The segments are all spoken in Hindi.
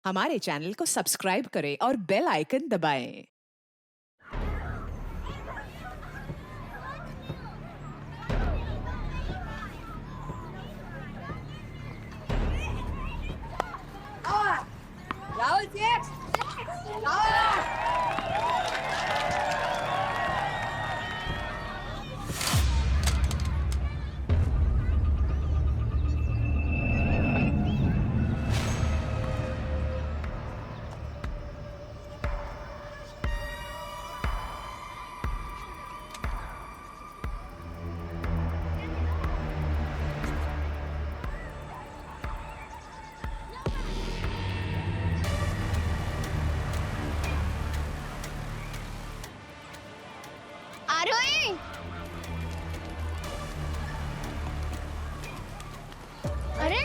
हमारे चैनल को सब्सक्राइब करें और बेल आइकन दबाएं। राहुल चेक आरोही, अरे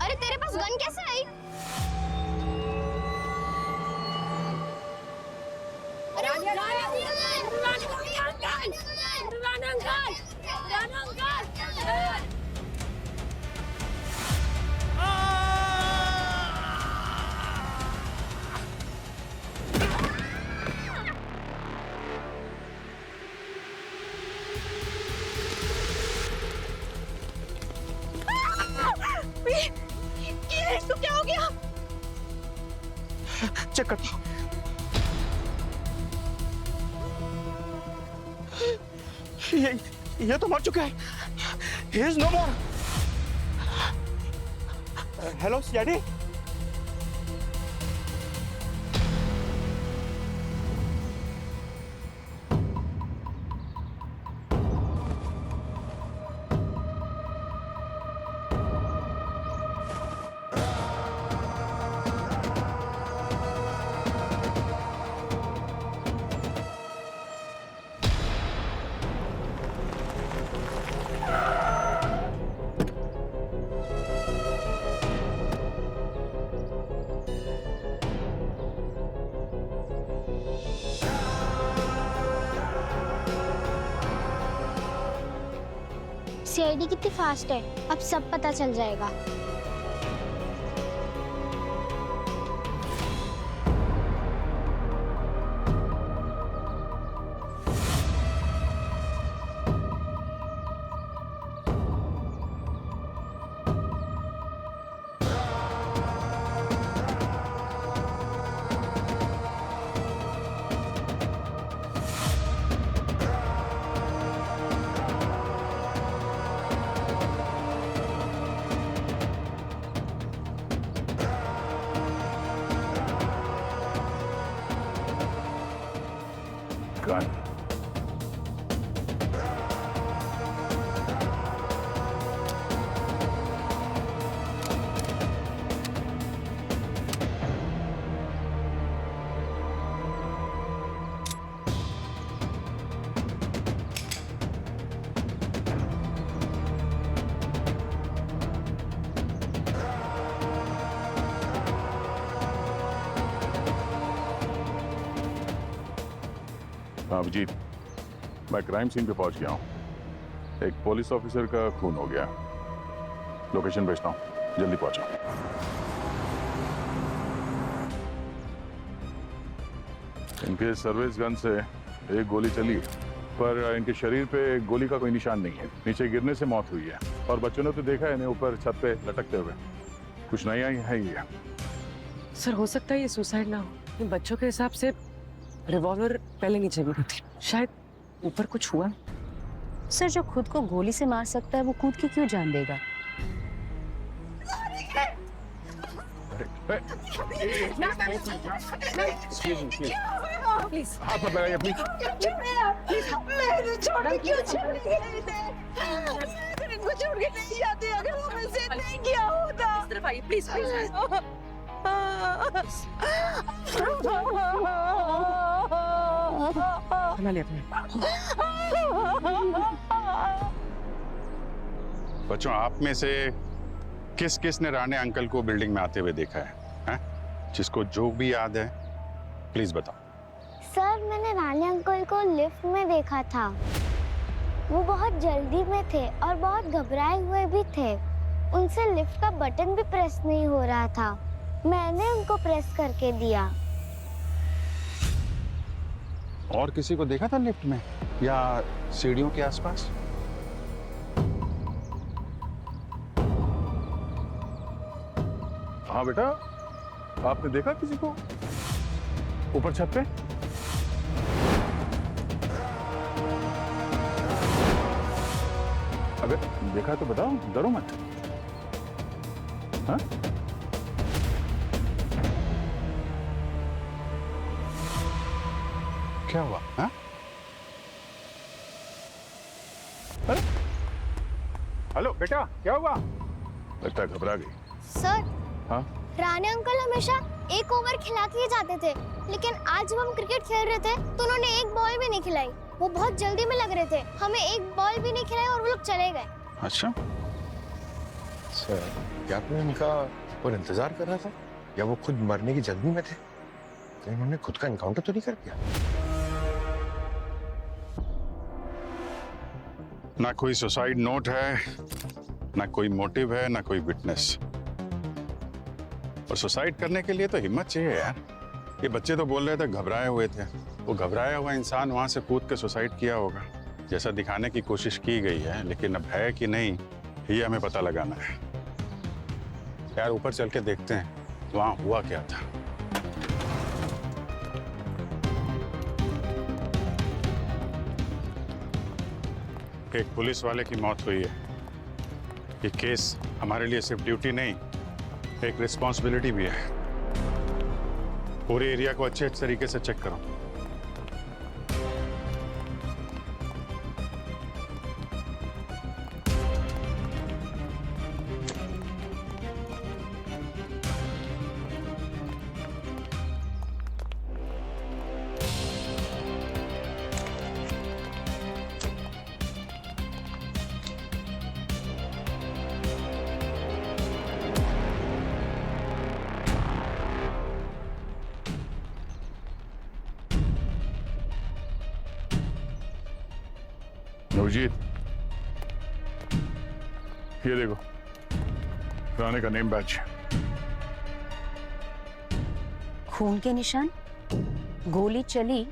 अरे तेरे पास गन कैसे आई? तो क्या हो गया? चेक करता हूं। ये तो मर चुका है। He is no more. Hello CID. CID कितनी फास्ट है, अब सब पता चल जाएगा। गन। अभिजीत, मैं क्राइम सीन पे पहुंच गया हूं। एक पुलिस ऑफिसर का खून हो गया। लोकेशन भेजता हूं, जल्दी पहुंचो। इनके सर्विस गन से एक गोली चली, पर इनके शरीर पे गोली का कोई निशान नहीं है। नीचे गिरने से मौत हुई है और बच्चों ने तो देखा है इन्हें ऊपर छत पे लटकते हुए। कुछ नया ही है ये। सर, हो सकता है ये सुसाइड ना हो। इन बच्चों के हिसाब से रिवॉल्वर पहले नीचे गिरी थी, शायद ऊपर कुछ हुआ। सर, जो खुद को गोली से मार सकता है वो कूद के क्यों जान देगा? प्लीज हाथ मत लगाइए प्लीज। मैंने छोड़ के क्यों चली गई? इनको छोड़ के नहीं जाती अगर वो मुझसे नहीं किया होता। इस तरफ आइए प्लीज प्लीज। संभालिए अपने। बच्चों, आप में से किस किस ने राणे अंकल को बिल्डिंग में आते हुए देखा है? हैं? जिसको जो भी याद है प्लीज बताओ। सर, मैंने राणे अंकल को लिफ्ट में देखा था। वो बहुत जल्दी में थे और बहुत घबराए हुए भी थे। उनसे लिफ्ट का बटन भी प्रेस नहीं हो रहा था। मैंने उनको प्रेस करके दिया। और किसी को देखा था लिफ्ट में या सीढ़ियों के आसपास? हाँ बेटा, आपने देखा किसी को ऊपर छत पे? अगर देखा तो बताओ, डरो मत। हाँ? क्या हुआ? हाँ? अरे? हेलो बेटा, क्या हुआ? लगता है घबरा गई। सर, हाँ? राणे अंकल हमेशा एक ओवर खिला के जाते थे, लेकिन आज जब हम क्रिकेट खेल रहे थे तो उन्होंने एक बॉल भी नहीं खिलाई। वो बहुत जल्दी में लग रहे थे, हमें एक बॉल भी नहीं खिलाई और वो लोग चले गए। अच्छा, सर, क्या आपने उनका और इंतजार कर रहा था या वो खुद मरने की जल्दी में थे? तो इन्होंने खुद का एनकाउंटर तो नहीं कर दिया? ना कोई सुसाइड नोट है, ना कोई मोटिव है, ना कोई विटनेस। और सुसाइड करने के लिए तो हिम्मत चाहिए यार। ये बच्चे तो बोल रहे थे घबराए हुए थे। वो घबराया हुआ इंसान वहां से कूद के सुसाइड किया होगा, जैसा दिखाने की कोशिश की गई है, लेकिन अब है कि नहीं ये हमें पता लगाना है। यार ऊपर चल के देखते हैं वहां हुआ क्या था। एक पुलिस वाले की मौत हुई है। ये केस हमारे लिए सिर्फ ड्यूटी नहीं, एक रिस्पॉन्सिबिलिटी भी है। पूरे एरिया को अच्छे तरीके से चेक करो। नवजीत, ये देखो राणे का नेम बैच। खून के निशान, गोली चली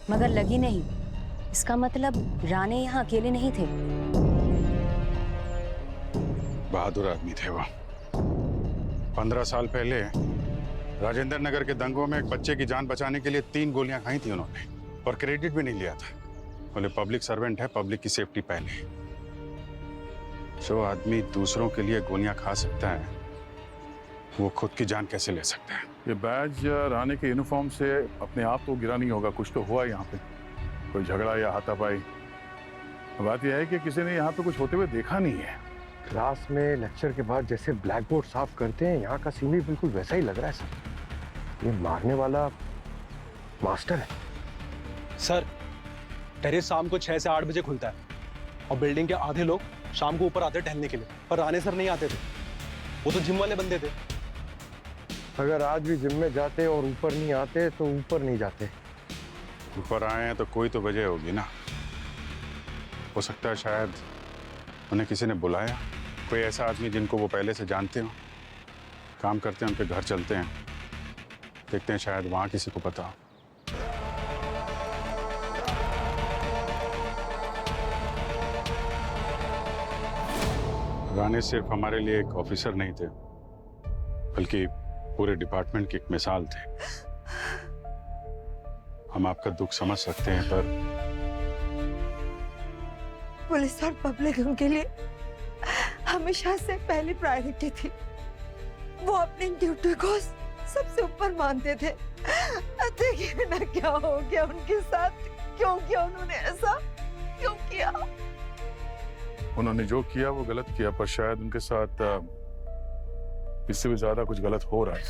मगर लगी नहीं। इसका मतलब राणे यहाँ अकेले नहीं थे। बहादुर आदमी थे वो। 15 साल पहले राजेंद्र नगर के दंगों में एक बच्चे की जान बचाने के लिए 3 गोलियां खाई थी उन्होंने, और क्रेडिट भी नहीं लिया था। बोले पब्लिक सर्वेंट है, पब्लिक की सेफ्टी पहले। जो आदमी दूसरों के लिए गोलियां खा सकता है, वो खुद की जान कैसे ले सकता है? ये बैज राणे के यूनिफॉर्म से अपने आप तो गिरा नहीं होगा, कुछ तो हुआ यहाँ पे, कोई झगड़ा या हाथापाई। बात यह है कि किसी ने यहाँ पे कुछ होते हुए देखा नहीं है। क्लास में लेक्चर के बाद जैसे ब्लैक बोर्ड साफ करते हैं, यहाँ का सीन भी बिल्कुल वैसा ही लग रहा है सर। ये मारने वाला मास्टर है। सर, टेरेस शाम को 6 से 8 बजे खुलता है और बिल्डिंग के आधे लोग शाम को ऊपर आते टहलने के लिए, पर राणे सर नहीं आते थे। वो तो जिम वाले बंदे थे। अगर आज भी जिम में जाते और ऊपर नहीं आते तो ऊपर नहीं जाते। ऊपर आए हैं तो कोई तो वजह होगी ना। हो सकता है शायद उन्हें किसी ने बुलाया, कोई ऐसा आदमी जिनको वो पहले से जानते हो, काम करते हैं, उनके घर चलते हैं, देखते हैं शायद वहां किसी को पता हो। राणे सिर्फ हमारे लिए एक ऑफिसर नहीं थे, बल्कि पूरे डिपार्टमेंट की एक मिसाल थे। हम आपका दुख समझ सकते हैं, पर पुलिस और पब्लिक उनके लिए हमेशा से पहली प्रायोरिटी थी। वो अपनी ड्यूटी को सबसे ऊपर मानते थे। देखिए ना क्या हो गया उनके साथ, क्यों किया उन्होंने ऐसा, क्यों किया? उन्होंने जो किया वो गलत किया, पर शायद उनके साथ इससे भी ज्यादा कुछ गलत हो रहा है।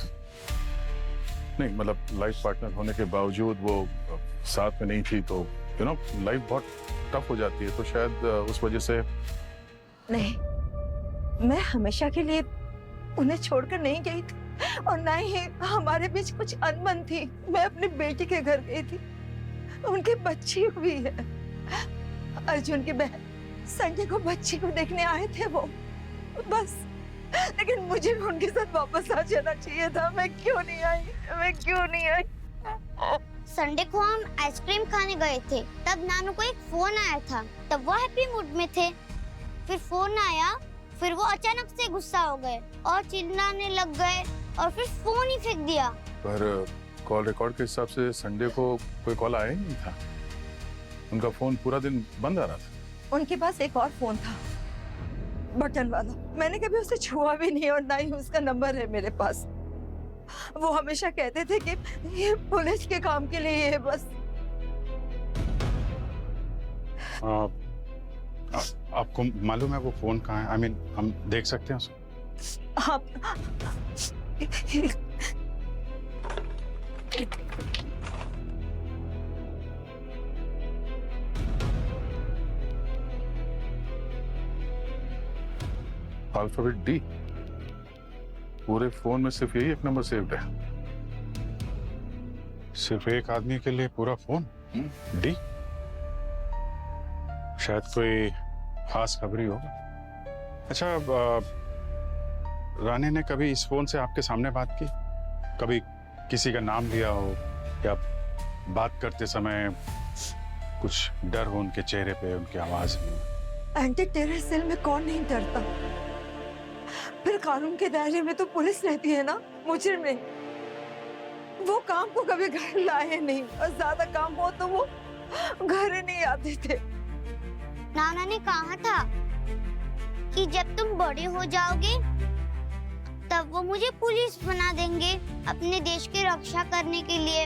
नहीं मतलब लाइफ पार्टनर होने के बावजूद वो साथ में नहीं थी, तो यू नो लाइफ बहुत टफ हो जाती है, तो शायद उस वजह से। नहीं, मैं हमेशा के लिए उन्हें छोड़कर नहीं गई थी, और ना ही हमारे बीच कुछ अनबन थी। मैं अपनी बेटी के घर गई थी, उनके बच्ची हुई है। अर्जुन की बहन संजय को बच्ची को देखने आए थे वो, बस लेकिन मुझे भी उनके साथ वापस आ जाना चाहिए था। मैं क्यों नहीं आई? संडे को हम आइसक्रीम खाने गए थे, तब नानू को एक फोन आया था। तब वो हैप्पी मूड में थे। फिर फोन आया, फिर वो अचानक से गुस्सा हो गए और चिल्लाने लग गए और फिर फोन ही फेंक दिया। पर कॉल रिकॉर्ड के हिसाब से संडे को कोई कॉल आया ही नहीं था। उनका फोन पूरा दिन बंद आ रहा था। उनके पास एक और फोन था, बटन वाला। मैंने कभी उसे छुआ भी नहीं और ना ही उसका नंबर है मेरे पास। वो हमेशा कहते थे कि ये पुलिस के काम के लिए है बस। आपको मालूम है वो फोन कहाँ है? I mean, हम देख सकते हैं उसको? आप अल्फाबेट डी। पूरे फोन में सिर्फ यही एक नंबर सेव्ड है। सिर्फ एक आदमी के लिए पूरा फोन? डी? शायद कोई खास खबरी होगा। अच्छा, रानी ने कभी इस फोन से आपके सामने बात की? कभी किसी का नाम लिया हो या बात करते समय कुछ डर हो उनके चेहरे पे, उनकी आवाज में? एंटी टेरर सेल में कौन नहीं डरता? फिर कानून के दायरे में तो पुलिस रहती है ना, मुजरिम नहीं। वो काम को कभी घर लाए नहीं और ज्यादा काम हो तो वो घर ही नहीं आते थे। नाना ने कहा था कि जब तुम बड़े हो जाओगे तब वो मुझे पुलिस बना देंगे अपने देश की रक्षा करने के लिए।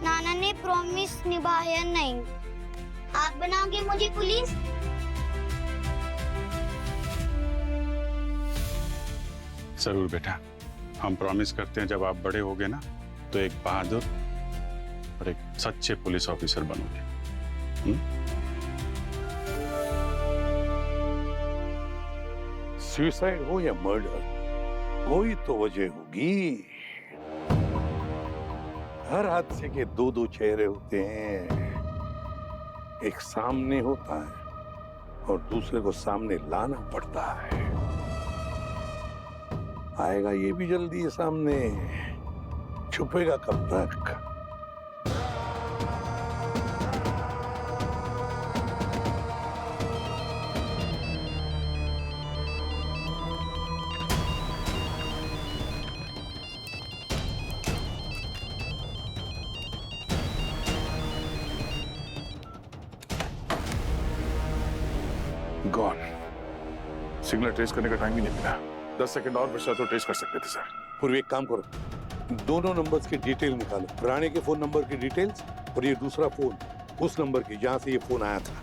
नाना ने प्रॉमिस निभाया नहीं। आप बनाओगे मुझे पुलिस? जरूर बेटा, हम प्रॉमिस करते हैं जब आप बड़े होगे ना तो एक बहादुर और एक सच्चे पुलिस ऑफिसर बनोगे। सुसाइड हो या मर्डर, कोई तो वजह होगी। हर हादसे के दो दो चेहरे होते हैं। एक सामने होता है और दूसरे को सामने लाना पड़ता है। आएगा ये भी जल्दी है सामने, छुपेगा कब तक? गॉन। सिग्नल ट्रेस करने का टाइम ही नहीं मिला। 10 सेकंड और बचा तो ट्रेस कर सकते थे सर। पूर्व एक काम करो, दोनों नंबर्स की डिटेल निकालो। राणे के फोन नंबर की डिटेल्स और ये दूसरा फोन उस नंबर की जहां से ये फोन आया था।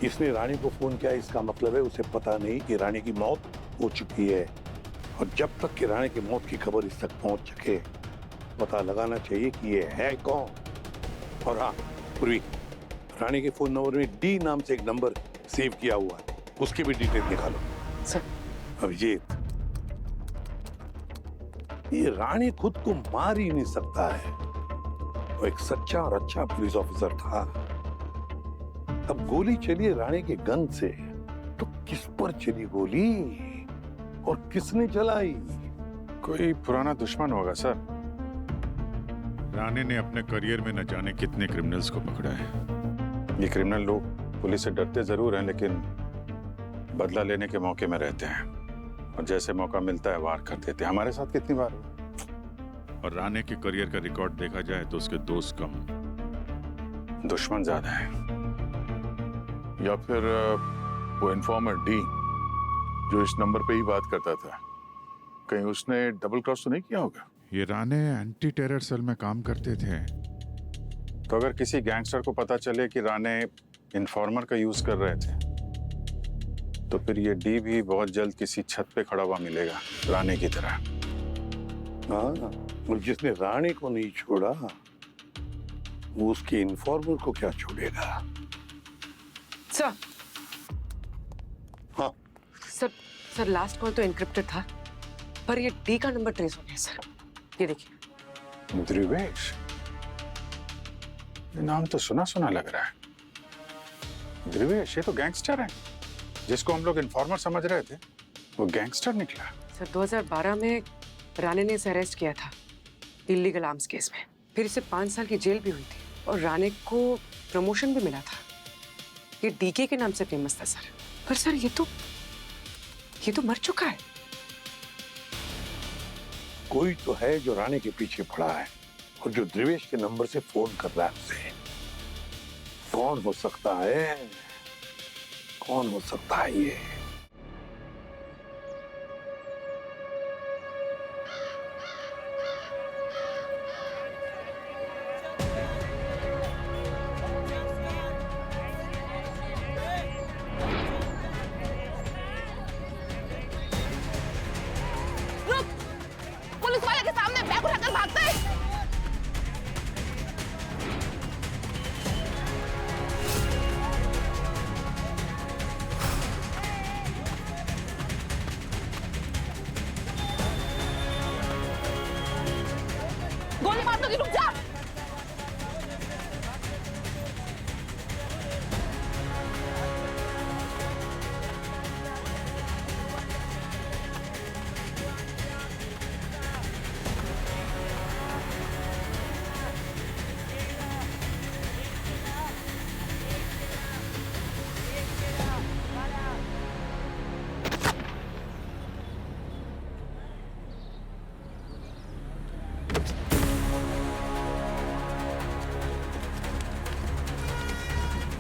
इसने राणे को फोन किया, इसका मतलब है उसे पता नहीं कि राणे की मौत हो चुकी है। और जब तक कि राणे की मौत की खबर इस तक पहुंच सके, पता लगाना चाहिए कि ये है कौन। और हाँ पूर्वी, राणे के फोन नंबर में डी नाम से एक नंबर सेव किया हुआ है, उसकी भी डिटेल निकालो। सर। अभिजीत, ये राणे खुद को मार ही नहीं सकता है। वो एक सच्चा और अच्छा पुलिस ऑफिसर था। अब गोली चली राणे के गन से, तो किस पर चली गोली और किसने चलाई? कोई पुराना दुश्मन होगा सर। राणे ने अपने करियर में न जाने कितने क्रिमिनल्स को पकड़ा है। ये क्रिमिनल लोग पुलिस से डरते जरूर हैं, लेकिन बदला लेने के मौके में रहते हैं और जैसे मौका मिलता है वार कर देते हैं। हमारे साथ कितनी बार हुआ। और राणे के करियर का रिकॉर्ड देखा जाए तो उसके दोस्त कम, दुश्मन ज्यादा है। या फिर वो इन्फॉर्मर डी जो इस नंबर पे ही बात करता था, कहीं उसने डबल क्रॉस तो नहीं किया होगा? ये राणे एंटी टेरर सेल में काम करते थे, तो अगर किसी गैंगस्टर को पता चले कि राणे इन्फॉर्मर का यूज कर रहे थे, तो फिर ये डी भी बहुत जल्द किसी छत पे खड़ा हुआ मिलेगा राणे की तरह। हाँ, और जिसने राणे को नहीं छोड़ा वो उसके इन्फॉर्मर को क्या छोड़ेगा? सर। हाँ सर लास्ट कॉल तो एनक्रिप्टेड था, पर ये डी का नंबर ट्रेस हो गया सर। ये देखिए। ध्रुवेश, ये नाम तो सुना सुना लग रहा है। ध्रुवेश, ये तो गैंगस्टर है। जिसको हम लोग इन्फॉर्मर समझ रहे थे, वो गैंगस्टर निकला। सर 2012 में राणे ने इसे अरेस्ट किया था इलीगल आर्म्स केस में। फिर इसे 5 साल की जेल भी हुई थी और राणे को प्रमोशन भी मिला था। ये डीके के नाम से फेमस था सर। पर सर ये तो मर चुका है। कोई तो है जो राणे के पीछे पड़ा है और जो द्रिवेश के नंबर से फोन कर रहा है उसे। कौन हो सकता है? कौन हो सकता है ये? पुलिस वाले के सामने बैग उठाकर भागते हैं। गोली मार दोगी, रुक जा।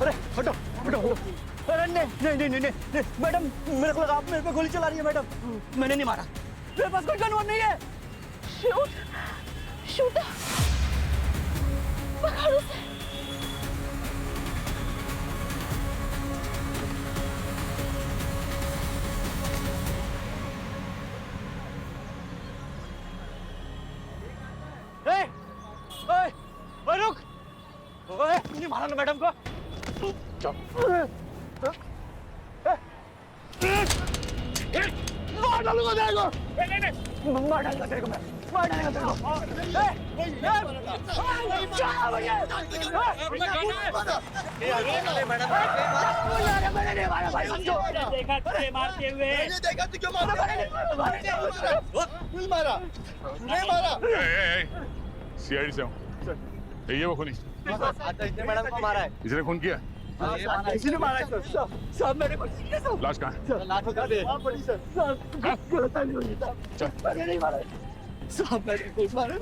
अरे हटो हटो हटो। अरे नहीं मैडम, मेरे को लगा आप मेरे पे गोली चला रही है। मैडम मैंने नहीं मारा, मेरे पास कोई गन वन नहीं है। शूट पकड़ उसे। ओए रुक। ओए नहीं मारा ना मैडम को। मार डालूंगा तेरे को। नहीं मार डालूंगा तेरे को मैं। मार डालूंगा तेरे को। सीआईडी से हूँ। ये वो खूनी मैडम को मारा है। इसने खून किया? इसी ने मारा है सर। साहब मेरे को लाश कहाँ है? लाश बता दे। साहब गलत नहीं हुई साहब। मैंने नहीं मारा है साहब, मैंने नहीं मारा।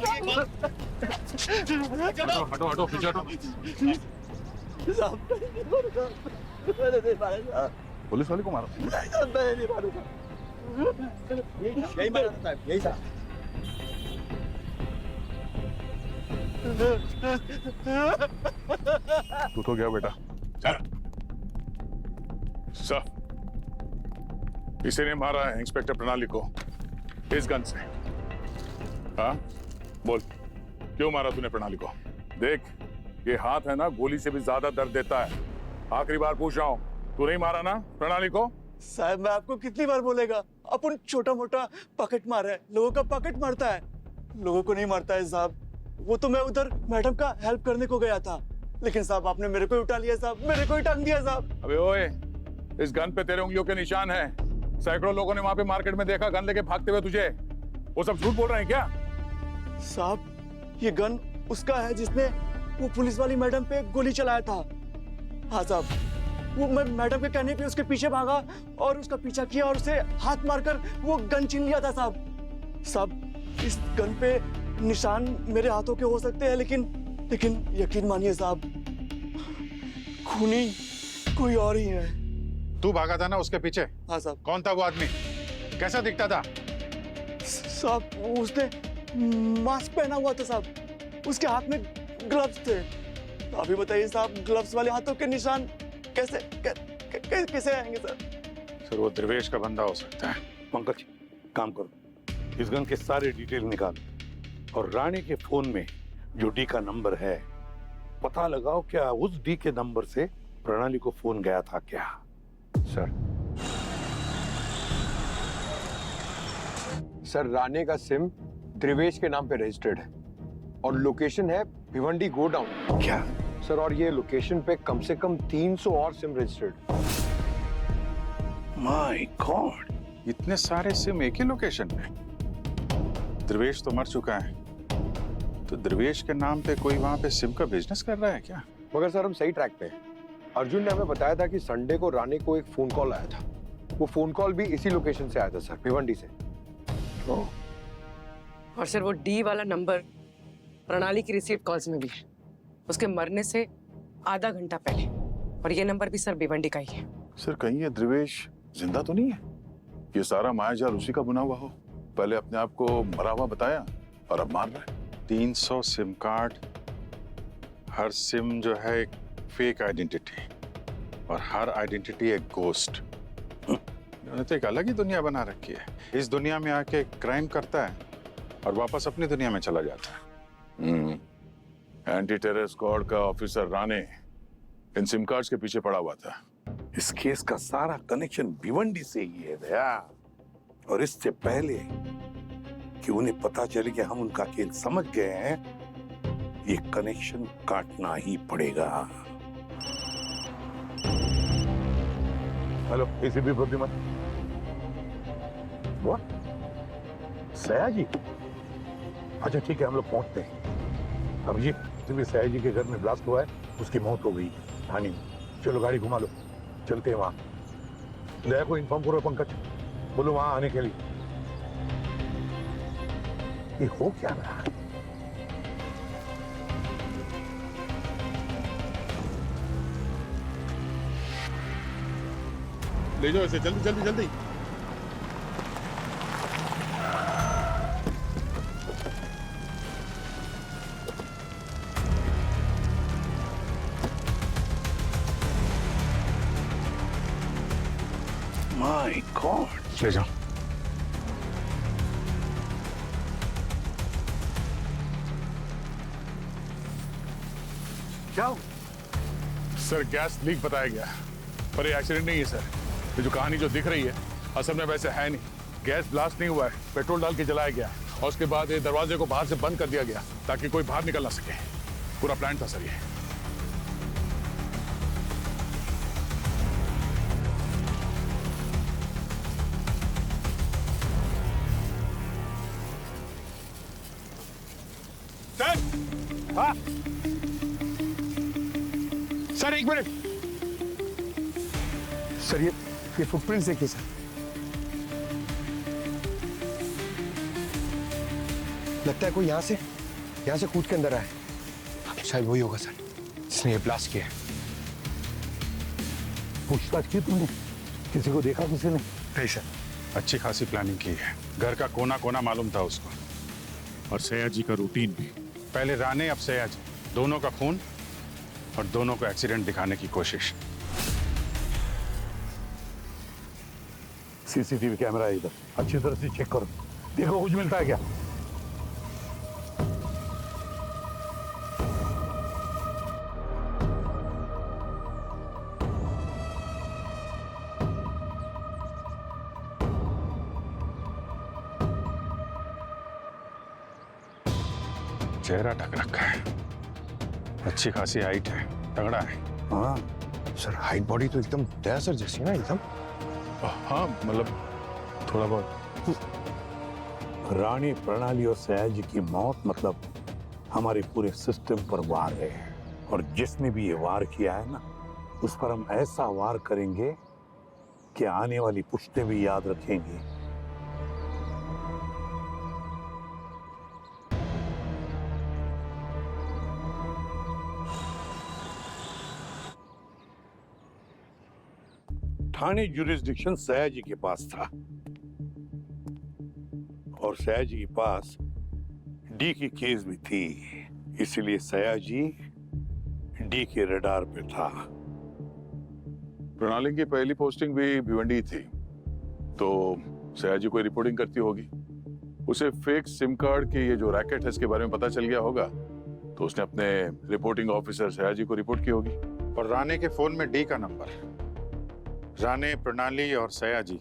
हटो हटो पीछे हटो। साहब मैंने नहीं मारा साहब। पुलिस वाले को मारो। नहीं साहब मैंने नहीं मारा साहब। यही मारा था साहब, यही साहब। तू तो गया बेटा। चल। सर, इसी ने मारा है इंस्पेक्टर प्रणाली को इस गन से। हाँ बोल, क्यों मारा तूने प्रणाली को? देख, ये हाथ है ना, गोली से भी ज्यादा दर्द देता है। आखिरी बार पूछ रहा हूँ, तू नहीं मारा ना प्रणाली को? साहब मैं आपको कितनी बार बोलेगा, अपन छोटा मोटा पॉकेट मारा है, लोगों का पॉकेट मारता है, लोगों को नहीं मारता है साहब। वो तो मैं उधर मैडम का हेल्प करने को गया था, लेकिन साहब आपने मेरे को ही उठा लिया साहब, मेरे को ही टांग दिया साहब। अबे ओए, इस गन पे तेरे उंगलियों के निशान हैं। सैकड़ों लोगों ने वहां पे मार्केट में देखा गन लेके भागते हुए तुझे। वो सब झूठ बोल रहे हैं क्या? साहब ये गन उसका है जिसने वो पुलिस वाली मैडम पे गोली चलाया था। हाँ साहब, वो मैं मैडम के कहने पे उसके पीछे भागा और उसका पीछा किया और उसे हाथ मारकर वो गन छीन लिया था साहब। साहब इस गन पे निशान मेरे हाथों के हो सकते हैं, लेकिन यकीन मानिए साहब, खूनी कोई और ही है। तू भागा था ना उसके पीछे? हाँ साहब। कौन था वो आदमी? कैसा दिखता था? साहब उसने मास्क पहना हुआ था साहब, उसके हाथ में ग्लव्स थे। तो अभी बताइए साहब, ग्लव्स वाले हाथों के निशान कैसे आएंगे सर? सर वो द्रिवेश का बंदा हो सकता है। पंकज काम करो, इस गन के सारे डिटेल निकालो और रानी के फोन में जो डी का नंबर है पता लगाओ, क्या उस डी के नंबर से प्रणाली को फोन गया था क्या? सर राणे का सिम त्रिवेश के नाम पे रजिस्टर्ड है और लोकेशन है भिवंडी गोडाउन। क्या सर? और ये लोकेशन पे कम से कम 300 और सिम रजिस्टर्ड। माय गॉड, इतने सारे सिम एक ही लोकेशन पे? ध्रुवेश तो मर चुका है, तो ध्रुवेश के नाम पे कोई वहां पे सिम का बिजनेस कर रहा है क्या? मगर सर हम सही ट्रैक पे हैं। अर्जुन ने हमें बताया था कि संडे को रानी को एक फोन कॉल आया था। वो फोन कॉल भी इसी लोकेशन से आया था सर, भिवंडी से। और सर वो डी वाला नंबर प्रणाली की रिसीव्ड कॉल्स में भी है, उसके मरने से आधा घंटा पहले। और ये नंबर भी सर भिवंडी का ही है। सर कहीं ये ध्रुवेश जिंदा तो नहीं है? ये सारा मायाजाल उसी का बुना हुआ हो? पहले अपने आप को मरा हुआ बताया और अब मार रहा है। 300 सिम कार्ड, हर सिम जो है एक फेक आइडेंटिटी, और हर आइडेंटिटी एक घोस्ट। इन्होंने तो एक अलग ही दुनिया बना रखी है। इस दुनिया में आके क्राइम करता है और वापस अपनी दुनिया में चला जाता है। एंटी टेरर स्क्वाड का ऑफिसर राणे इन सिम कार्ड्स के पीछे पड़ा हुआ था। इस केस का सारा कनेक्शन भिवंडी से ही है दया। और इससे पहले कि उन्हें पता चले कि हम उनका खेल समझ गए हैं, ये कनेक्शन काटना ही पड़ेगा। Hello ACP Pratima. What? Sayaji? अच्छा ठीक है, हम लोग पहुंचते हैं। अभिजीत, सयाजी के घर में ब्लास्ट हुआ है, उसकी मौत हो गई थाने में। चलो गाड़ी घुमा लो, चलते हैं वहां। दया को इन्फॉर्म करो पंकज, बोलो वहां आने के लिए। ये हो क्या रहा है? ले जाओ इसे, जल्दी जल्दी जल्दी। माय गॉड, ले जाओ। क्या हो? सर गैस लीक बताया गया, पर ये एक्सीडेंट नहीं है सर। ये जो कहानी जो दिख रही है असल में वैसे है नहीं। गैस ब्लास्ट नहीं हुआ है, पेट्रोल डाल के जलाया गया और उसके बाद ये दरवाजे को बाहर से बंद कर दिया गया ताकि कोई बाहर निकल ना सके। पूरा प्लान था सर ये। हाँ? सर एक मिनट सर, ये फुटप्रिंट्स देखिए सर। लगता है कोई यहाँ से कूद के अंदर आया है। शायद वही होगा सर जिसने ये ब्लास्ट किया है। पूछताछ की तुमने? किसी को देखा किसी ने? नहीं सर। अच्छी खासी प्लानिंग की है, घर का कोना कोना मालूम था उसको। और सयाजी का रूटीन भी। पहले राणे, अब सयाजी, दोनों का खून और दोनों को एक्सीडेंट दिखाने की कोशिश। सीसीटीवी कैमरा है इधर, अच्छी तरह से चेक करो, देखो कुछ मिलता है क्या। चेहरा ढक रखा है, अच्छी खासी हाइट है, तगड़ा है। हाँ सर, हाइट बॉडी तो एकदम दया सर जैसी है ना, एकदम। हाँ मतलब थोड़ा बहुत। रानी, प्रणाली और सयाजी की मौत मतलब हमारे पूरे सिस्टम पर वार है। और जिसने भी ये वार किया है ना, उस पर हम ऐसा वार करेंगे कि आने वाली पुश्तें भी याद रखेंगी। थाने ज्यूरिसडिक्शन सयाजी के पास था और सयाजी के पास डी की केस भी थी, इसलिए सयाजी डी के रडार पे था। प्रणाली की पहली पोस्टिंग भी भिवंडी थी, तो सयाजी कोई रिपोर्टिंग करती होगी। उसे फेक सिम कार्ड की ये जो रैकेट है इसके बारे में पता चल गया होगा, तो उसने अपने रिपोर्टिंग ऑफिसर सयाजी को रिपोर्ट की होगी। और राणे के फोन में डी का नंबर, राणे, प्रणाली और सयाजी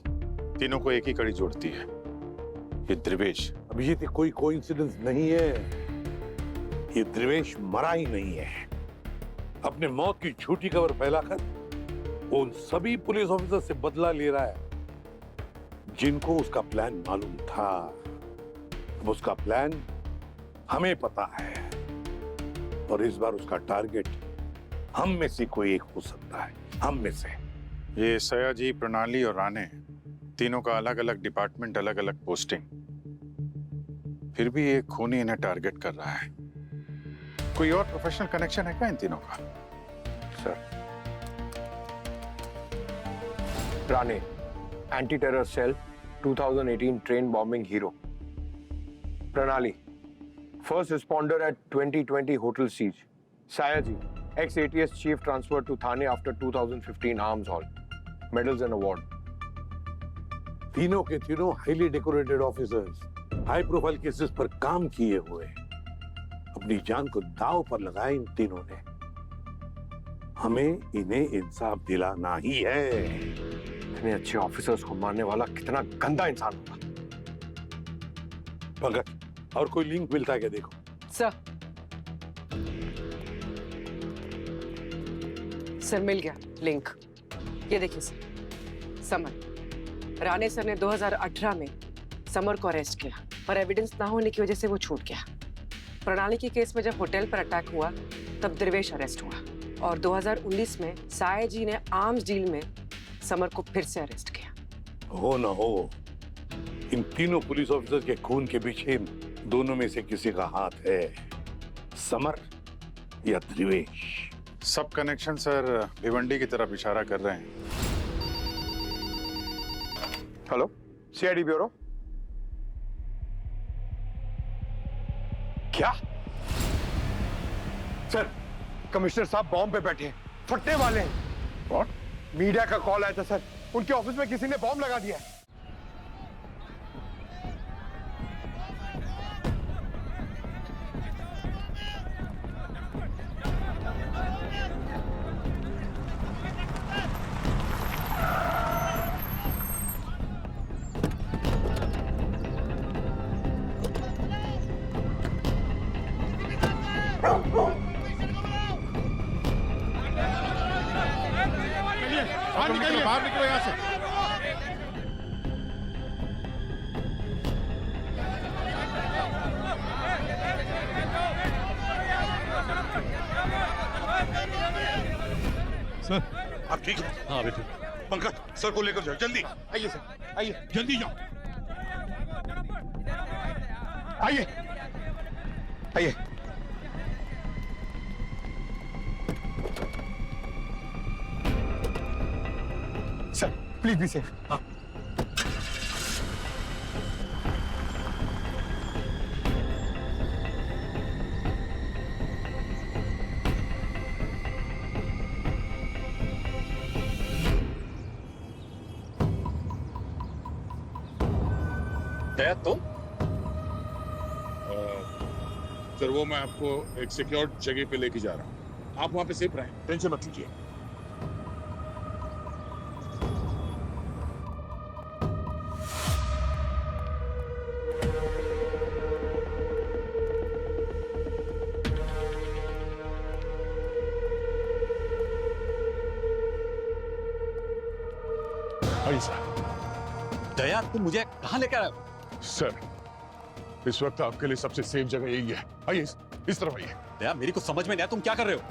तीनों को एक ही कड़ी जोड़ती है, ये ध्रुवेश। अभिजीत, ये कोई कोइंसिडेंस नहीं है, ये ध्रुवेश मरा ही नहीं है। अपने मौत की झूठी खबर फैलाकर वो उन सभी पुलिस ऑफिसर से बदला ले रहा है जिनको उसका प्लान मालूम था, अब उसका प्लान हमें पता है और इस बार उसका टारगेट हम में से कोई एक हो सकता है, हम में से। ये सयाजी, प्रणाली और राणे तीनों का अलग अलग डिपार्टमेंट, अलग अलग पोस्टिंग, फिर भी एक खूनी इन्हें टारगेट कर रहा है। कोई और प्रोफेशनल कनेक्शन है क्या इन तीनों का? Sir, Rane, anti terror cell, 2018 train bombing hero. Pranali, first responder at 2020 hotel siege. Sayaji, ex ATS chief transferred to Thane after 2015 arms haul. Medals and award. तीनों के तीनों highly decorated officers, high profile cases पर काम किए हुए, अपनी जान को दांव पर लगाए इन तीनों ने। हमें इन्हें इंसाफ दिलाना ही है। इतने अच्छे ऑफिसर्स को मारने वाला कितना गंदा इंसान होगा। पंकज, और कोई लिंक मिलता है क्या देखो। सर मिल गया लिंक। ये देखिए सर, समर, राणे सर ने 2018 में समर को अरेस्ट किया, पर एविडेंस ना होने की वजह से वो छूट गया। प्रणाली के केस में जब होटल पर अटैक हुआ तब दिवेश अरेस्ट हुआ और 2019 में साया जी ने आर्म्स डील में समर को फिर से अरेस्ट किया। हो ना हो, इन तीनों पुलिस ऑफिसर्स के खून के पीछे दोनों में से किसी का हाथ है, समर या दिवेश। सब कनेक्शन सर भिवंडी की तरफ इशारा कर रहे हैं। Hello, CID bureau. क्या? सर, कमिश्नर साहब बॉम्ब पे बैठे हैं, फटने वाले हैं। What? मीडिया का कॉल आया था सर, उनके ऑफिस में किसी ने बॉम्ब लगा दिया है। बाहर निकलो यहाँ से। सर, आप ठीक है? हाँ बेटे। पंकज, सर को लेकर जाओ, जल्दी आइए सर, आइए जल्दी जाओ। आइए आइए। Sir please be safe. हाँ। दया तुम? सर वो मैं आपको एक सिक्योर जगह पे लेके जा रहा हूँ, आप वहां पे सेफ रहें, टेंशन मत लीजिए। आइए सर। दया, तुम मुझे कहाँ लेकर आए? सर इस वक्त आपके लिए सबसे सेफ जगह यही है, आइए इस तरफ आइए। दया, मेरी कुछ समझ में नहीं आया, तुम क्या कर रहे हो?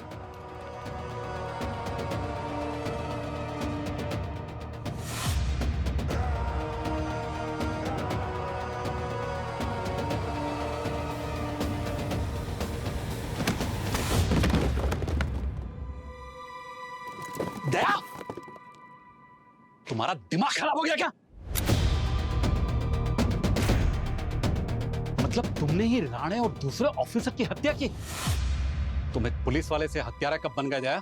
दया, तुम्हारा दिमाग खराब हो गया क्या? मतलब तुमने ही राणे और दूसरे ऑफिसर की हत्या की? तुम एक पुलिस वाले से हत्यारा कब बन गया दया?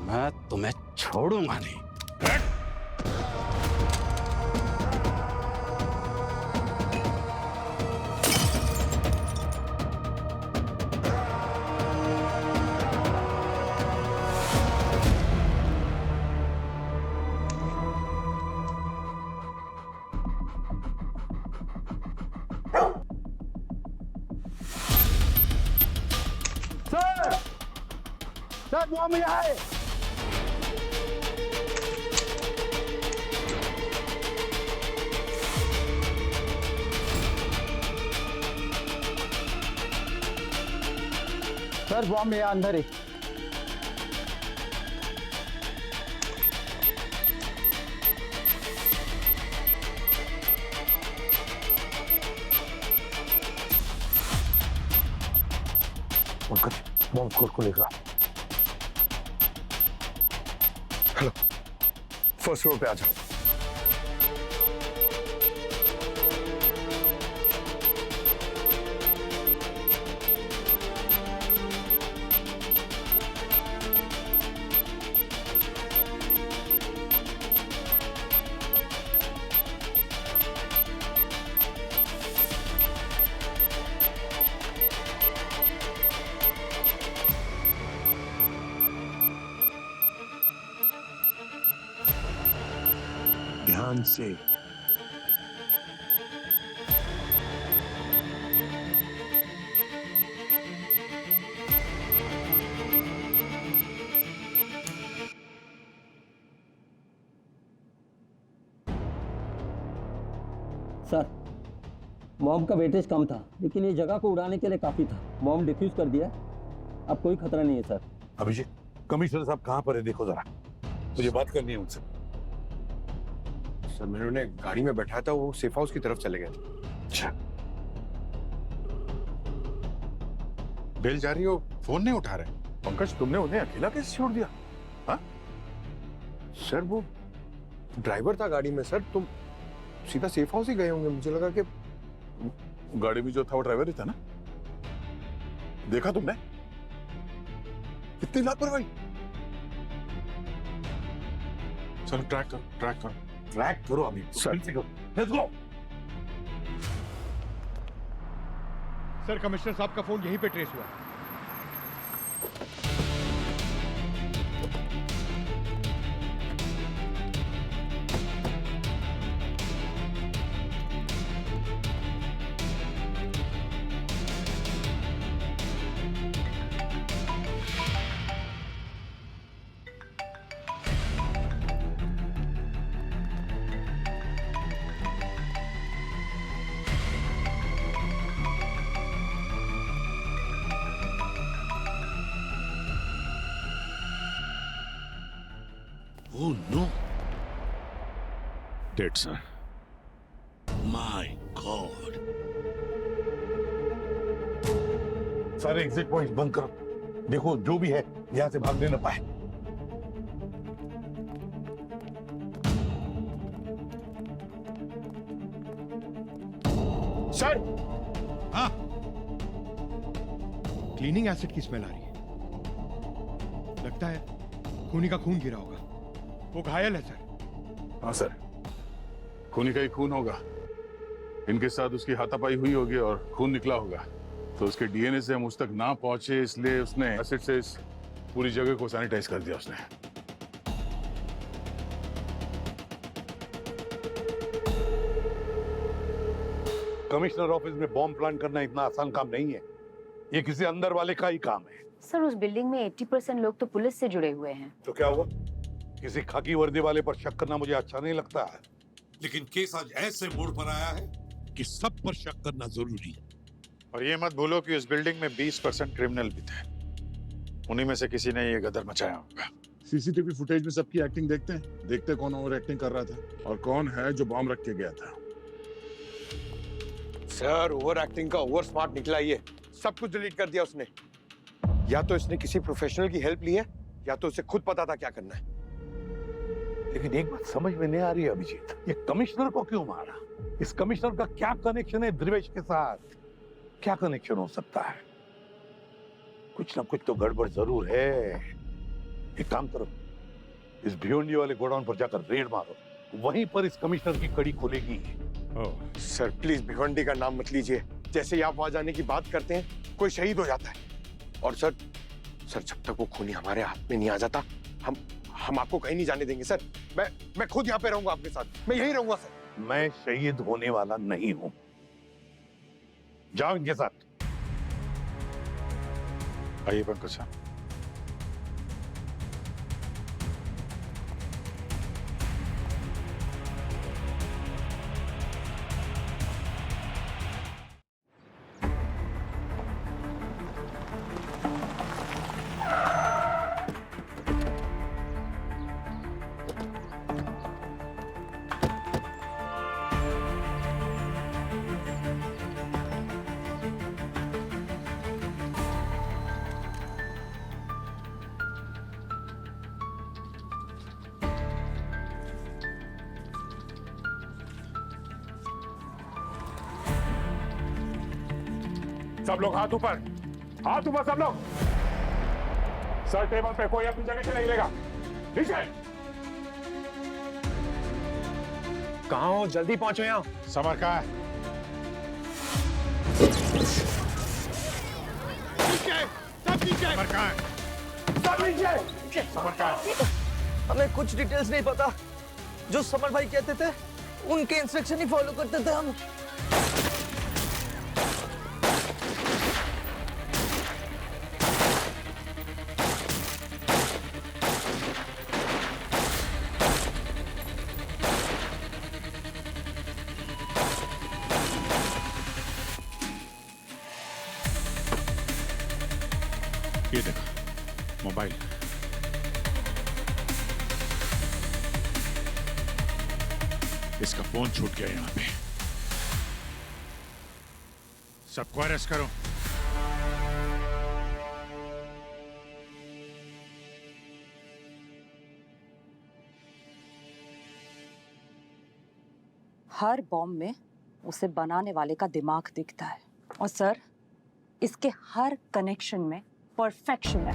मैं तुम्हें छोड़ूंगा नहीं। सर बॉम्ब यहाँ है। सर बॉम्ब है अंदर ही। बॉम्ब स्क्वाड को लेकर हेलो, फर्स्ट फ्लोर पे आ जाओ। ध्यान से। सर बॉम्ब का वेटेज कम था, लेकिन ये जगह को उड़ाने के लिए काफी था। बॉम्ब डिफ्यूज कर दिया, अब कोई खतरा नहीं है सर। अभिजीत, कमिश्नर साहब कहाँ पर है, देखो जरा, मुझे बात करनी है उनसे। सर मैंने उन्हें गाड़ी में बैठाया था, वो सेफ हाउस की तरफ चले गए थे। अच्छा, बेल जा रही हो, फोन नहीं उठा रहे। पंकज, तुमने उन्हें अकेला कैसे छोड़ दिया? हाँ सर वो ड्राइवर था गाड़ी में सर, तुम सीधा सेफ हाउस ही गए होंगे। मुझे लगा कि गाड़ी में जो था वो ड्राइवर ही था ना? देखा तुमने कितनी लापरवाही। चलो ट्रैक करो, ट्रैक करो, ट्रैक करो अभी। Sir let's go. Sir commissioner साहब का फोन यहीं पे ट्रेस हुआ। Oh no! Dead sir. My God! सारे एग्जिट पॉइंट्स बंद करो। देखो जो भी है यहाँ से भागने न पाए। सर हाँ, क्लीनिंग एसिड की स्मेल आ रही है। लगता है खूनी का खून गिरा होगा। वो घायल है सर। हाँ सर, खूनी का ही खून होगा। इनके साथ उसकी हाथापाई हुई होगी और खून निकला होगा, तो उसके डीएनए से हम उस तक ना पहुंचे, इसलिए उसने एसिड से इस पूरी जगह को सैनिटाइज कर दिया उसने। कमिश्नर ऑफिस में बॉम्ब प्लांट करना इतना आसान काम नहीं है। ये किसी अंदर वाले का ही काम है। सर उस बिल्डिंग में 80% लोग तो पुलिस से जुड़े हुए हैं। तो क्या हुआ? किसी खाकी वर्दी वाले पर शक करना मुझे अच्छा नहीं लगता है, लेकिन केस आज ऐसे मोड़ पर आया है कि सब पर शक करना जरूरी है। और ये मत भूलो कि उस बिल्डिंग में 20% क्रिमिनल भी थे। उन्हीं में से किसी ने ये गदर मचाया होगा। सीसीटीवी फुटेज में सबकी एक्टिंग देखते हैं, देखते कौन ओवर एक्टिंग कर रहा था और कौन है जो बॉम्ब रख के गया था। सर ओवर एक्टिंग का ओवर स्मार्ट निकला ये। सब कुछ डिलीट कर दिया उसने। या तो इसने किसी प्रोफेशनल की हेल्प ली है, या तो उसे खुद पता था क्या करना है। लेकिन एक बात समझ में नहीं आ रही है अभिजीत, ये कमिश्नर को क्यों मारा? इस कमिश्नर का क्या कनेक्शन है द्रिवेश के साथ? क्या कनेक्शन हो सकता है? कुछ ना कुछ तो गड़बड़ जरूर है। एक काम करो, इस भिवंडी वाले गोडाउन पर जाकर रेड मारो, वहीं पर इस कमिश्नर की कड़ी खुलेगी। सर प्लीज भिवंडी का नाम मत लीजिए। जैसे ही आप वहां जाने की बात करते हैं, कोई शहीद हो जाता है। और सर जब तक वो खूनी हमारे हाथ में नहीं आ जाता, हम आपको कहीं नहीं जाने देंगे सर। मैं खुद यहाँ पे रहूंगा आपके साथ, मैं यहीं रहूंगा सर। मैं शहीद होने वाला नहीं हूं। जाओ इनके साथ। आइए पंकज साहब। सब लोग हाथ ऊपर, हाथ ऊपर सब लोग। सर टेबल पे, कोई अपनी जगह से नहीं लेगा। नीचे। कहाँ हो? जल्दी पहुंचो यहाँ। समर कहाँ है? समर कहाँ है? समर कहाँ है? हमें कुछ डिटेल्स नहीं पता। जो समर भाई कहते थे उनके इंस्ट्रक्शन ही फॉलो करते थे हम। ये देखो मोबाइल। इसका फोन छूट गया यहाँ पे। सबको अरेस्ट करो। हर बॉम्ब में उसे बनाने वाले का दिमाग दिखता है और सर इसके हर कनेक्शन में परफेक्शन है।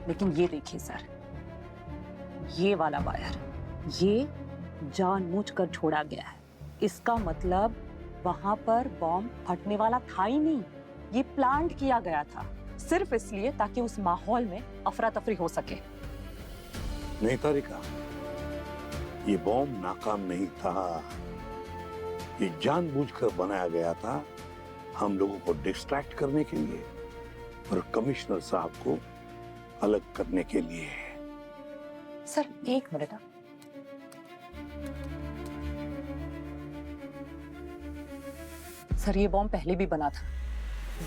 लेकिन ये देखिए सर, ये वाला वायर ये जानबूझकर छोड़ा गया है। इसका मतलब वहां पर बॉम्ब फटने वाला था ही नहीं, ये प्लान किया गया था सिर्फ इसलिए ताकि उस माहौल में अफरा तफरी हो सके। नहीं तारिका, ये बॉम्ब नाकाम नहीं था, ये जानबूझकर बनाया गया था हम लोगों को डिस्ट्रैक्ट करने के लिए और कमिश्नर साहब को अलग करने के लिए। सर एक मिनट। सर ये बॉम्ब पहले भी बना था,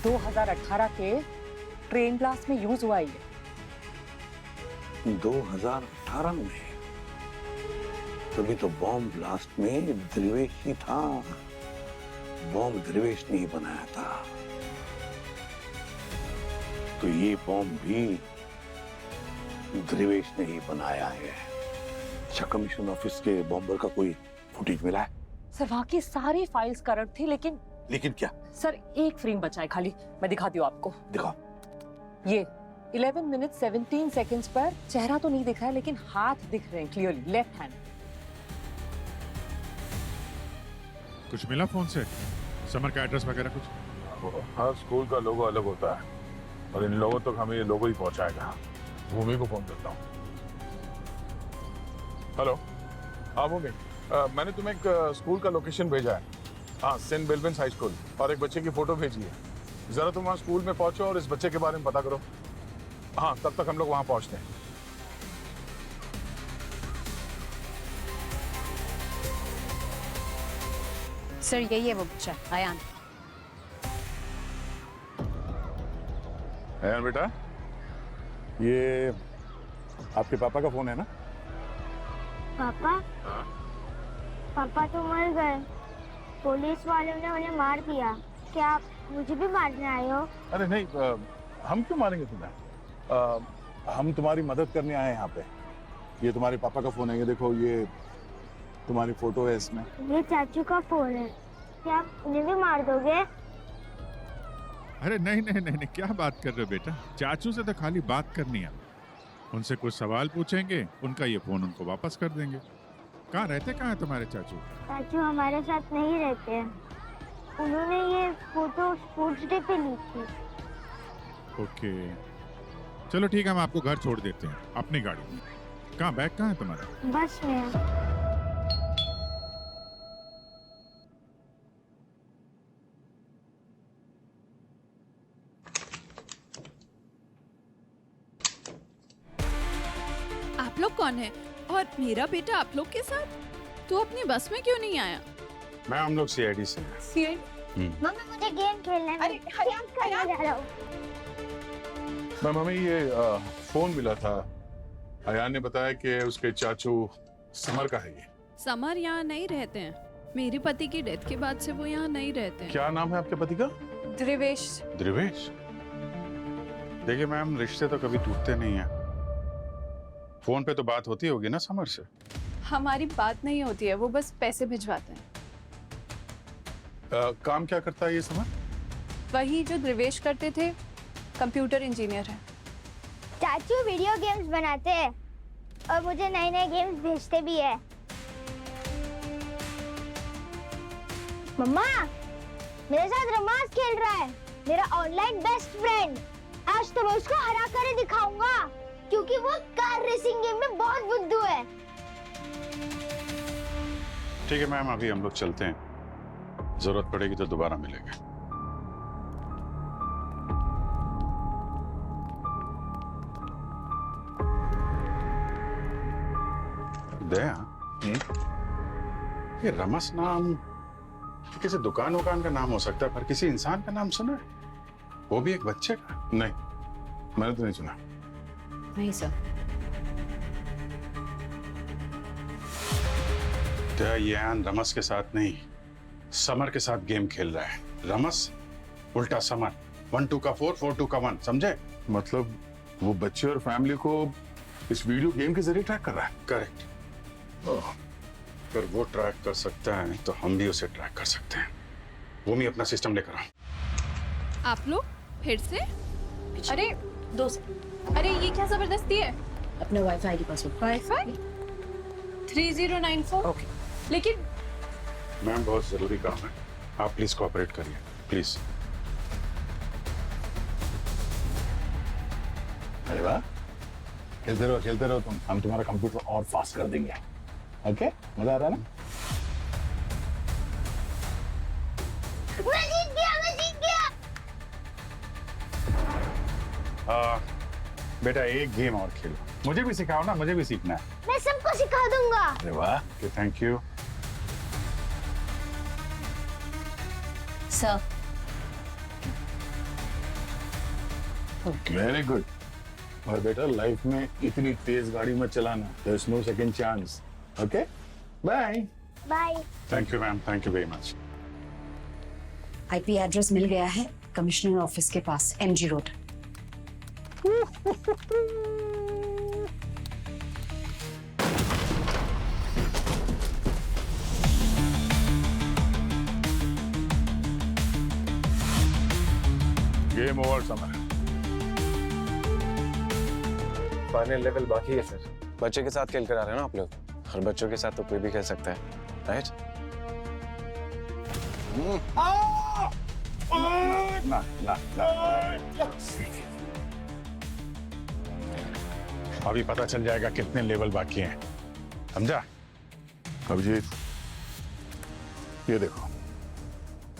2018 के ट्रेन ब्लास्ट में यूज हुआ ये। 2018 में? तभी तो बॉम्ब ब्लास्ट में ध्रुवेश ही था। बॉम्ब ध्रुवेश ने ही बनाया था। तो ये बॉम्ब भी ध्रुवेश ने ही बनाया है। अच्छा, कमीशन ऑफिस के बॉम्बर का कोई फुटेज मिला है? सर वहां की सारी फाइल्स करप्ट थी, लेकिन क्या? सर एक फ्रेम बचा है खाली, मैं दिखाती हूँ आपको। दिखाओ। ये 11 मिनट 17 सेकंड्स पर चेहरा तो नहीं दिख रहा है लेकिन हाथ दिख रहे हैं क्लियरली, लेफ्ट हैंड। कुछ मिला फोन से? समर का एड्रेस वगैरह कुछ? हर स्कूल का लोगो अलग होता है और इन लोगों तक हमें ये लोगो ही पहुंचाएगा। भूमि को फोन करता हूँ। हेलो, हाँ भूमि, मैंने तुम्हें एक स्कूल का लोकेशन भेजा है। हाँ, सेंट बेल्विन्स हाई स्कूल, और एक बच्चे की फोटो भेजी है। जरा तुम वहाँ स्कूल में पहुंचो और इस बच्चे के बारे में पता करो। हाँ, तब तक हम लोग वहाँ पहुंचते हैं। सर यही है वो बच्चा, आयान। आयान बेटा, ये आपके पापा का फोन है ना? पापा? पापा तो मर गए, पुलिस वालों ने उन्हें मार दिया। क्या आप मुझे भी मारने आए हो? अरे नहीं, हम क्यों मारेंगे तुम्हें? हम तुम्हारी मदद करने आए हैं यहाँ पे। ये तुम्हारे पापा का फोन है, ये देखो, ये तुम्हारी फोटो है इसमें। ये चाचू का फोन है, क्या आप उन्हें भी मार दोगे? अरे नहीं नहीं नहीं नहीं, क्या बात कर रहे हो बेटा? चाचू से तो खाली बात करनी है, उनसे कुछ सवाल पूछेंगे, उनका ये फोन उनको वापस कर देंगे। कहाँ रहते, कहाँ है तुम्हारे चाचू? चाचू हमारे साथ नहीं रहते हैं, उन्होंने ये फोटो स्पोर्ट्स डे पे ली थी। ओके, चलो ठीक है, हम आपको घर छोड़ देते हैं अपनी गाड़ी में। कहाँ, बैग कहाँ है तुम्हारा? बस में। आप लोग कौन है? और मेरा बेटा आप लोग के साथ? तू अपनी बस में क्यों नहीं आया? मैं हम लोग सीआईडी से हैं। सीआईडी? मम्मी मुझे गेम खेलना है। अरे जा रहा हूँ। मैम, हमें ये फोन मिला था। अयान ने बताया कि उसके चाचू समर का है ये। समर यहाँ नहीं रहते हैं, मेरे पति की डेथ के बाद से वो यहाँ नहीं रहते हैं। क्या नाम है आपके पति का? ध्रुवेश। ध्रुवेश? देखिए मैम, रिश्ते तो कभी टूटते नहीं हैं। फोन पे तो बात होती होगी ना समर से? हमारी बात नहीं होती है, वो बस पैसे भिजवाते हैं। काम क्या करता है ये समर? वही जो देवेश करते थे, कंप्यूटर इंजीनियर है। चाचू वीडियो गेम्स बनाते हैं और मुझे नए नए गेम्स भेजते भी है। मम्मा, मेरे साथ रमास खेल रहा है, मेरा ऑनलाइन बेस्ट फ्रेंड। आज तो मैं उसको हरा कर ही दिखाऊंगा, क्योंकि वो कार रेसिंग गेम में बहुत बुद्धू है। ठीक है मैम, अभी हम लोग चलते हैं, जरूरत पड़ेगी तो दोबारा मिलेंगे। दया, ये रमस नाम किसी दुकान वुकान का नाम हो सकता है, पर किसी इंसान का नाम सुना है? वो भी एक बच्चे का? नहीं, मैंने तो नहीं सुना। नहीं सर। दया, ये आन रमस के साथ नहीं, समर के साथ गेम खेल रहा है। रमस उल्टा समर, 1 2 का 4 4 2 का 1, समझे? मतलब वो बच्चे और फैमिली को इस वीडियो गेम के जरिए ट्रैक कर रहा है। करेक्ट। अगर वो ट्रैक कर सकता है तो हम भी उसे ट्रैक कर सकते हैं। वो भी अपना सिस्टम लेकर आओ। आप लोग फिर से? अरे अरे ये क्या जबरदस्ती है? अपने वाईफाई के पास वाईफाई 3094। ओके। लेकिन मैम, बहुत जरूरी काम है, आप प्लीज कोऑपरेट करिए, प्लीज। अरे वाह, खेलते रहो तुम, हम तुम्हारा कंप्यूटर और फास्ट कर देंगे। ओके, मजा आ रहा है ना? मैं जीत गया। बेटा, एक गेम और खेलो, मुझे भी सिखाओ ना, मुझे भी सीखना है। मैं सबको सिखा दूंगा। अरे वाह, thank you. Sir. Very good. और बेटा, लाइफ में इतनी तेज गाड़ी मत चलाना, there is no second chance. Okay, bye. Bye. Thank you ma'am, thank you very much. IP address मिल गया है कमिश्नर ऑफिस के पास, MG road. Game over Samar. Final level बाकी है सर। बच्चे के साथ खेल कर आ रहे हैं ना आप लोग, और बच्चों के साथ तो कोई भी खेल सकता है, राइट? अभी पता चल जाएगा कितने लेवल बाकी हैं, समझा? अभिजीत, ये देखो,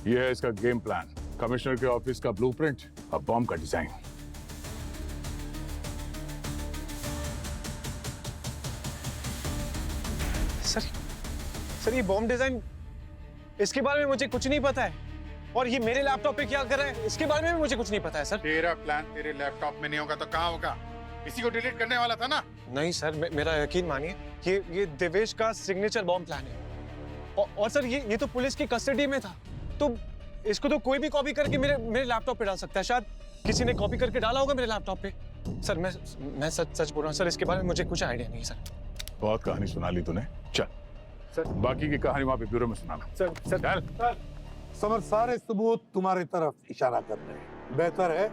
ये है इसका गेम प्लान, कमिश्नर के ऑफिस का ब्लूप्रिंट और बॉम्ब का डिजाइन। सर ये बॉम्ब डिजाइन, इसके बारे में मुझे कुछ नहीं पता है, और ये मेरे लैपटॉप पे क्या कर रहा है इसके बारे में भी मुझे कुछ नहीं पता है सर। तेरा प्लान तेरे लैपटॉप में नहीं होगा तो कहाँ होगा? इसी को डिलीट करने वाला था ना? नहीं सर, मेरा यकीन मानिए, ये देवेश का सिग्नेचर बॉम्ब प्लान है, और सर ये तो पुलिस की कस्टडी में था, तो इसको तो कोई भी कॉपी करके मेरे लैपटॉप पे डाल सकता है। शायद किसी ने कॉपी करके डाला होगा मेरे लैपटॉप पे। सर मैं सच बोल रहा हूँ सर, इसके बारे में मुझे कुछ आइडिया नहीं है सर। बहुत कहानी सुना ली तूने, चल सर, बाकी की कहानी वहां पे ब्यूरो में सुनाना। सर चल। समर, सारे सबूत तुम्हारी तरफ इशारा कर रहे हैं। बेहतर है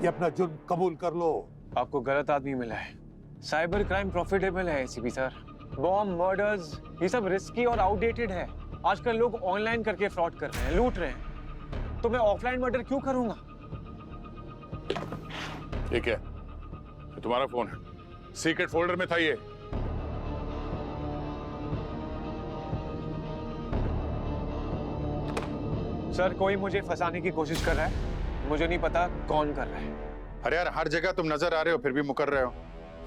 कि अपना जुर्म कबूल कर लो। आपको गलत आदमी मिला है। साइबर क्राइम प्रॉफिटेबल है एसीपी सर। बॉम्ब, मर्डर्स, ये सब रिस्की और आउटडेटेड है। आजकल लोग ऑनलाइन करके फ्रॉड कर रहे हैं, लूट रहे हैं, तो मैं ऑफलाइन मर्डर क्यों करूंगा? ठीक है, ये तुम्हारा फोन है, सीक्रेट फोल्डर में था ये। सर कोई मुझे फंसाने की कोशिश कर रहा है, मुझे नहीं पता कौन कर रहा है। अरे यार, हर जगह तुम नजर आ रहे हो फिर भी मुकर रहे हो।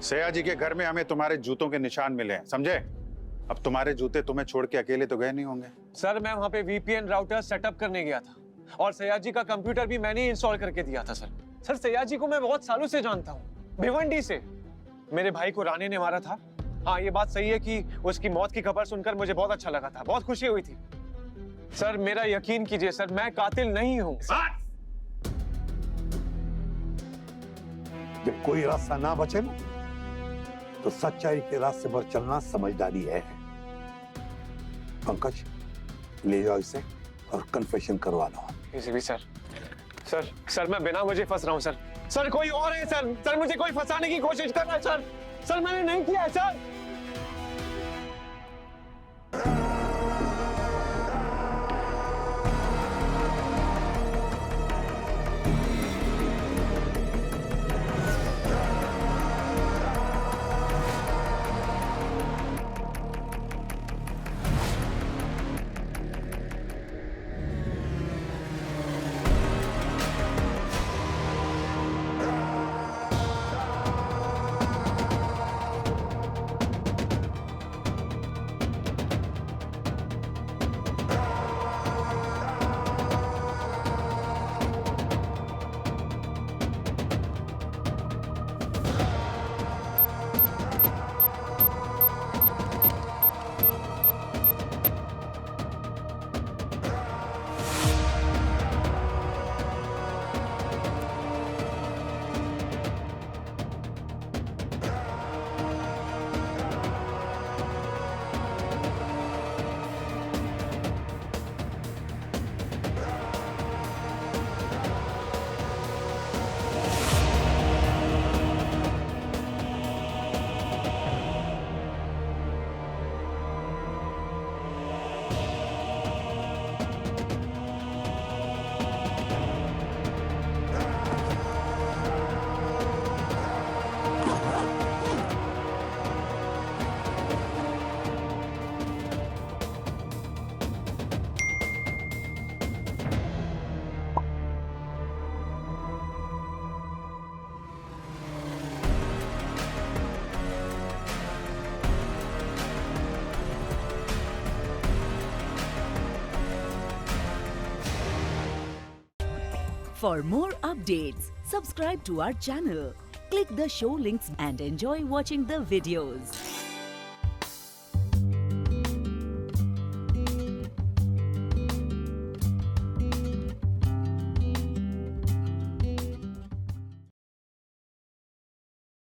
सयाजी के घर में हमें तुम्हारे जूतों के निशान मिले हैं, समझे? अब तुम्हारे जूते तुम्हें छोड़ के अकेले तो गए नहीं होंगे। सर मैं वहां पे वीपीएन राउटर सेटअप करने गया था, और सयाजी का कंप्यूटर भी मैंने इंस्टॉल करके दिया था सर। सयाजी को मैं बहुत सालों से जानता हूँ, भिवंडी से। मेरे भाई को राणे ने मारा था। हाँ, ये बात सही है कि उसकी मौत की खबर सुनकर मुझे बहुत अच्छा लगा था, बहुत खुशी हुई थी। सर मेरा यकीन कीजिए सर, मैं कातिल नहीं हूँ। जब कोई रास्ता ना बचे ना, तो सच्चाई के रास्ते पर चलना समझदारी है। पंकज, ले जाओ इसे और कन्फेशन करवा लो। एसीपी सर, सर मैं बिना वजह फंस रहा हूँ सर। सर कोई और है सर। सर मुझे कोई फंसाने की कोशिश कर रहा है सर। सर मैंने नहीं किया है sir. For more updates, subscribe to our channel, click the show links and enjoy watching the videos.